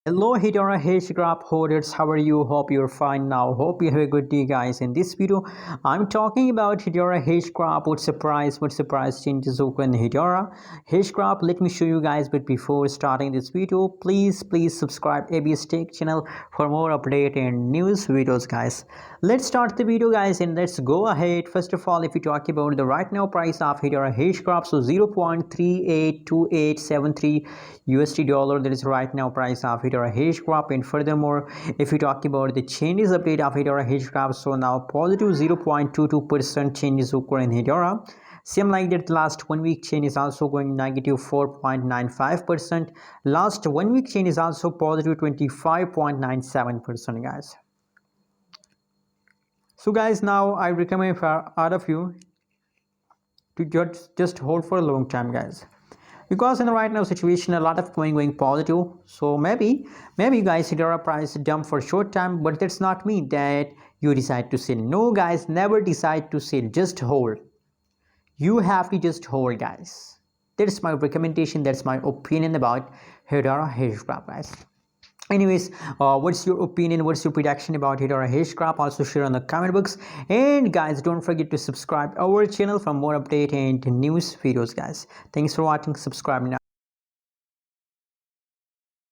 Hello Hedera Hashgraph holders, how are you? Hope you're fine now. Hope you have a good day, guys. In this video, I'm talking about Hedera Hashgraph. What surprise changes occur in Hedera Hashgraph. Let me show you guys. But before starting this video, please subscribe ABS Tech channel for more update and news videos, guys. Let's start the video, guys, and let's go ahead. First of all, if you talk about the right now price of Hedera Hashgraph, so 0.382873 USD dollar, that is right now price of Hedera Hashgraph. And furthermore, if you talk about the changes update of Hedera Hashgraph, so now positive 0.22% changes occur in Hedera. Same like that, last 1 week chain is also going negative 4.95%. Last 1 week chain is also positive 25.97%, guys. So guys, now I recommend for all of you to just hold for a long time, guys, because in the right now situation a lot of going positive. So maybe guys, Hedera price dump for short time, but that's not mean that you decide to sell. No guys, never decide to sell, just hold. You have to just hold, guys. That's my recommendation, that's my opinion about Hedera Hashgraph, guys. Anyways, what's your opinion, what's your prediction about Hedera Hashgraph? Also share on the comment box. And guys, don't forget to subscribe our channel for more update and news videos, guys. Thanks for watching. Subscribe now.